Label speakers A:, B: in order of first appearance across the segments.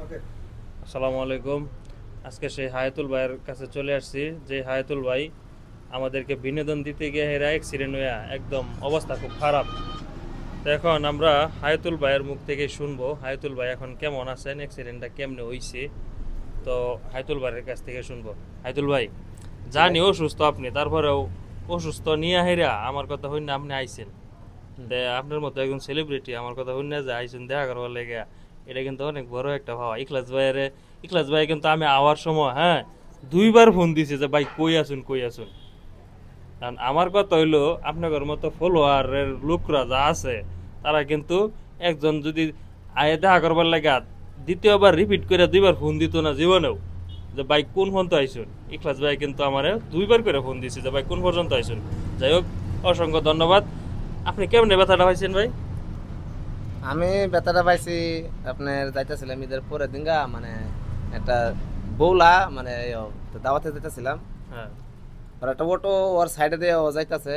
A: আসসালামু আলাইকুম। আজকে সেই হায়াতুল ভাইয়ের কাছে চলে আসছি, যে হায়াতুল ভাই আমাদেরকে বিনোদন দিতে গিয়ে হেরা অ্যাক্সিডেন্ট হয়ে একদম অবস্থা খুব খারাপ। তো এখন আমরা হায়াতুল ভাইয়ের মুখ থেকে শুনবো হায়াতুল ভাই এখন কেমন আছেন, অ্যাক্সিডেন্টটা কেমনে হয়েছে। তো হায়াতুল ভাইয়ের কাছ থেকে শুনবো। হায়াতুল ভাই,
B: জি ভাই।
A: জানি অসুস্থ আপনি, তারপরেও অসুস্থ নিয়ে হেরা আমার কথা হইন না আপনি আইছেন।
B: হুম।
A: তে আপনার মতো একজন সেলিব্রিটি আমার কথা হইন না যে আইছেন দেখা করবার লেগে, এটা কিন্তু অনেক বড় একটা ভাবা। ইখলাস ভাই কিন্তু আমি আওয়ার সময়, হ্যাঁ, দুইবার ফোন দিছে যে ভাই কই আসুন কই আসুন। কারণ আমার কথা হইলো আপনাদের মতো ফলোয়ারের লোকরা যা আছে তারা কিন্তু একজন যদি আয়ে দেখা করবার লাগে দ্বিতীয়বার রিপিট করে দুইবার ফোন দিত না জীবনেও, যে ভাই কোন পর্যন্ত আইসুন। ইখলাস ভাই কিন্তু আমারে দুইবার করে ফোন দিছে যে ভাই কোন পর্যন্ত আইসুন। যাই হোক, অসংখ্য ধন্যবাদ। আপনি কেমনে ব্যথাটা পাইছেন ভাই?
B: আমি ব্যথাটা পাইছি আপনার যাইতেছিলাম ঈদের পরের দিনগা মানে একটা বৌলা মানে দাওয়াতে যাইতেছিলাম।
A: হ্যাঁ।
B: আর একটা অটো ওর সাইডে দিয়ে ও যাইতেছে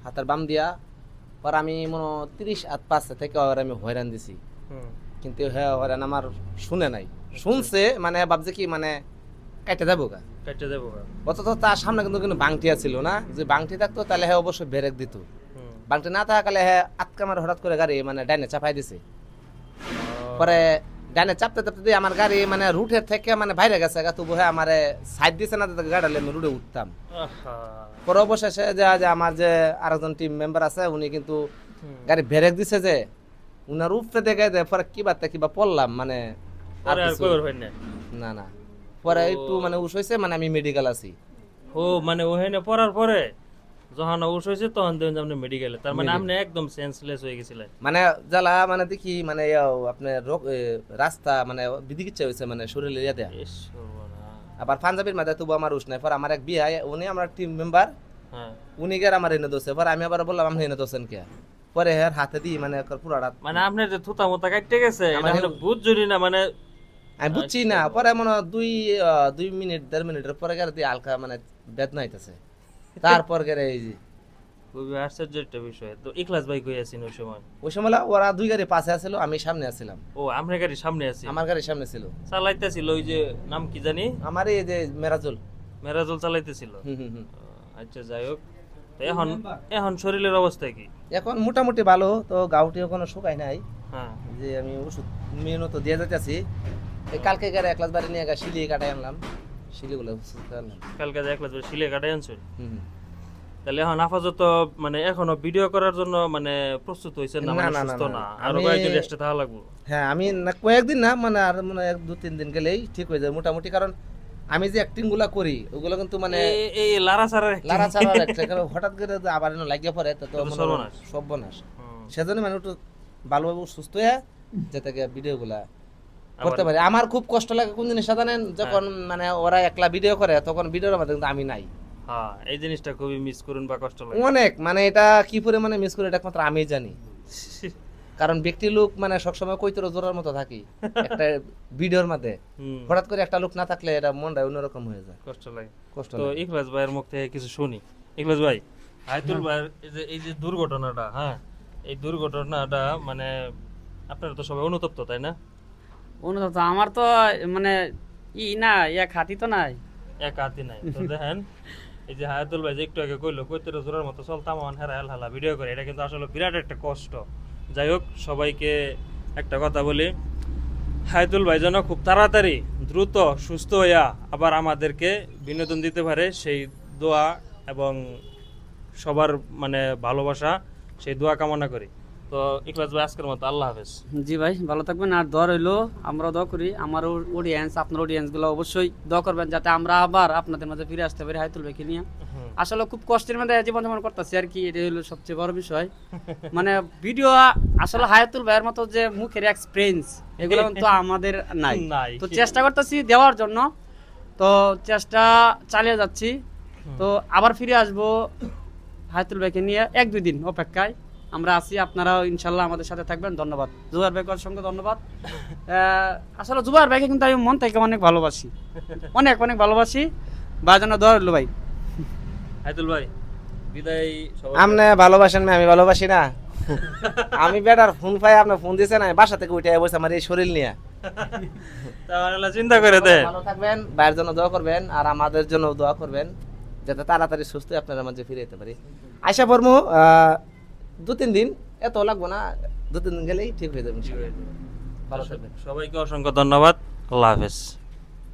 B: হাতের বাম দিয়া। পর আমি মনে হয় 30 আর 5 থেকে ওর আমি হয়রান দিছি,
A: হুম।
B: কিন্তু হ্যাঁ হয়রান আমার শুনে নাই।
A: আচ্ছা।
B: শুনছে মানে ভাবছে কি মানে কাইটে যাবো গা।
A: কেটে দেবো গা।
B: অথচ তার সামনে কিন্তু কোনো বাংটিয়া ছিল না, যে বাংটি থাকতো তাহলে হ্যাঁ অবশ্যই ব্রেক দিত।
A: হুম।
B: বাংটি না থাকালে হ্যাঁ আটকা মারে হঠাৎ করে গাড়ি মানে ডাইনে চাপাই দিছে।
A: ও,
B: পরে ডাইনে চাপতে চাপতে দিয়ে আমার গাড়ি মানে রুটের থেকে মানে বাইরে গেছে গা, তবু হ্যাঁ আমার সাইড দিছে না, যাতে গাড়ি আমি রুটে উঠতাম।
A: আহা।
B: পরে অবশেষে যে আমার যে আরেকজন টিম মেম্বার আছে উনি কিন্তু
A: হুম।
B: গাড়ি ব্রেক দিছে, যে উনার উপরে দেখে যে পরে কিবা পড়লাম মানে আর
A: পরে আর
B: কিছু
A: কইবার হয় না।
B: না না। পরে একটু মানে
A: ও,
B: উস হয়েছে, মানে আমি মেডিকেল আছি।
A: ও মানে ওখানে পড়ার পরে যখন অবশ্য হয়েছে তখন দেখুন যে আপনি মেডিকেলে, তার মানে আপনি একদম সেন্সলেস হয়ে গেছিলেন।
B: মানে জ্বালা মানে দেখি মানে আপনার রাস্তা মানে বিদিকিচ্ছা হয়েছে মানে শরীরে ইয়া দেয়া।
A: ইস, সর্বনাশ।
B: আবার পাঞ্জাবির মাঝে তবু আমার উস নাই। পর আমার এক বিয়ে উনি আমার টিম মেম্বার,
A: হ্যাঁ।
B: উনি গের আমার এনে দোষে। পরে আমি আবার বললাম আপনি এনে দোষেন কে। পরে হ্যাঁ হাতে দিই মানে পুরাটা
A: মানে আপনার যে থুতা মুতা কাটতে গেছে এটা
B: আমার
A: মানে বুঝ জুড়ি না মানে।
B: আমি বুঝছি না।
A: আচ্ছা।
B: পরে মনে হয় 2 মিনিট 1.5 মিনিটের পরে গেলে দিয়ে হালকা মানে বেদনা হইতেছে। তারপর গেলে এই যে
A: খুবই আশ্চর্যের একটা বিষয়। তো ইখলাস ভাই কই আছেন ওই সময়?
B: ওই সময় ওরা 2 গাড়ি পাশে আসছিল, আমি সামনে আসছিলাম।
A: ও, আপনার গাড়ির সামনে আছি।
B: আমার গাড়ির সামনে ছিল।
A: চালাইতেছিল ওই যে, নাম কি জানি,
B: আমার এই যে মেরাজুল।
A: মেরাজুল চালাইতেছিল।
B: হুম হুম হুম।
A: আচ্ছা, যাই হোক। তো এখন এখন শরীরের অবস্থা কি?
B: এখন মোটামুটি ভালো, তো গাউটিও কোনো শুকাই নাই।
A: হ্যাঁ।
B: যে আমি ওষুধ মেনও তো দিয়ে যাইতেছি। এই কালকে গেলে এক গ্লাস বাড়ি নিয়ে শিলি কাটাই আনলাম, শিলিগুলো ওষুধ আনলাম।
A: কালকে যে একলা ধরে সিলে কাটাই আনছো?
B: হুম হুম।
A: তাহলে এখন আপাতত মানে এখনো ভিডিও করার জন্য মানে প্রস্তুত হয়েছেন না,
B: না
A: মানে
B: না না
A: সুস্থ
B: না
A: না,
B: না।
A: আরো
B: আমি
A: কয়েকদিন রেস্টে থাকা লাগবে?
B: হ্যাঁ আমি না কয়েকদিন না মানে আর মানে 2-3 দিন গেলেই ঠিক হয়ে যায় মোটামুটি। কারণ আমি যে অ্যাক্টিং গুলা করি ওগুলো কিন্তু মানে
A: এই লারা সারার
B: লাড়া ছাড়ার একটা, কারণ হঠাৎ করে যদি আবার লাগিয়ে পড়ে তো তো
A: এটা তো
B: মনে হয়
A: সর্বনাশ।
B: সর্বনাশ।
A: হুম।
B: সেজন্য মানে একটু ভালোভাবে সুস্থ হয়ে যাতে ভিডিও গুলা
A: আবার।
B: করতে পারি। আমার খুব কষ্ট লাগে কোন জিনিসটা জানেন, যখন মানে ওরা একলা ভিডিও করে তখন ভিডিওর মধ্যে কিন্তু আমি নাই।
A: হ্যাঁ, এই জিনিসটা খুবই মিস করুন বা কষ্ট লাগে।
B: অনেক মানে এটা কি পরিমাণে মিস করে এটা একমাত্র আমিই জানি। কারণ ব্যক্তি লোক মানে সবসময় কৈতর জোড়ার মতো থাকি একটা ভিডিওর মধ্যে।
A: হুম।
B: হঠাৎ করে একটা লোক না থাকলে এটা মনটা অন্যরকম হয়ে যায়,
A: কষ্ট লাগে।
B: কষ্ট
A: তো
B: লাগে।
A: ইখলাস ভাইয়ের মুখ থেকে কিছু শুনি। ইখলাস ভাই, আয়তুল ভাইয়ের এই যে দুর্ঘটনাটা, হ্যাঁ, এই দুর্ঘটনাটা মানে আপনারা তো সবাই অনুতপ্ত, তাই না?
C: অনুভব তো আমার তো মানে না ইয়া খাতি তো নাই।
A: এক হাতি নাই তো দেখেন, এই যে হায়াতুল ভাই যে একটু আগে কইলো কৈতর জোড়ার মতো চলতাম হেরা হেলা ভিডিও করে, এটা কিন্তু আসলে বিরাট একটা কষ্ট। যাই হোক, সবাইকে একটা কথা বলি, হায়াতুল ভাই যেন খুব তাড়াতাড়ি দ্রুত সুস্থ হইয়া আবার আমাদেরকে বিনোদন দিতে পারে, সেই দোয়া এবং সবার মানে ভালোবাসা, সেই দোয়া কামনা করি। তো ইখলাস ভাই, আজকের মতো আল্লাহ হাফেজ।
C: জি ভাই, ভালো থাকবেন। আর দোয়া রইলো, আমরাও দোয়া করি, আমার অডিয়েন্স আপনার অডিয়েন্স গুলো অবশ্যই দোয়া করবেন যাতে আমরা আবার আপনাদের মাঝে ফিরে আসতে পারি হায়াতুল ভাইকে নিয়ে। আসলে খুব কষ্টের মধ্যে জীবন যাপন করতেছি আর কি, এটা হলো সবচেয়ে বড় বিষয়। মানে ভিডিও আসলে হায়াতুল ভাইয়ের মতো যে মুখের এক্সপিরিয়েন্স এগুলো কিন্তু আমাদের নাই।
A: নাই।
C: তো চেষ্টা করতেছি দেওয়ার জন্য, তো চেষ্টা চালিয়ে যাচ্ছি। তো আবার ফিরে আসবো হায়াতুল ভাইকে নিয়ে 1-2 দিন অপেক্ষায় আমরা আছি, আপনারাও ইনশাল্লাহ আমাদের সাথে থাকবেন। ধন্যবাদ জুবাইর ভাইকে, অসংখ্য ধন্যবাদ। আসলে জুবাইর ভাইকে কিন্তু আমি মন থেকে অনেক ভালোবাসি, অনেক অনেক ভালোবাসি। ভাইজান দোয়া রইলো ভাই।
A: হায়াতুল ভাই, বিদায়।
B: আপনি ভালোবাসেন না, আমি ভালোবাসি না। আমি বেটার ফোন পাই, আপনার ফোন দিয়েছেন, আমি বাসা থেকে উঠে বসে আমার এই শরীর নিয়ে
A: তাহলে চিন্তা করে দে।
B: ভালো থাকবেন, ভাইয়ের জন্য দোয়া করবেন আর আমাদের জন্য দোয়া করবেন যাতে তাড়াতাড়ি সুস্থ আপনারা মাঝে ফিরে যেতে পারি। আশা করবো 2-3 দিন, এত লাগবো না, 2-3 দিন গেলেই ঠিক হয়ে যাবে ইনশাআল্লাহ। ভালো থাকবেন।
A: সবাইকে অসংখ্য ধন্যবাদ। আল্লাহ হাফেজ।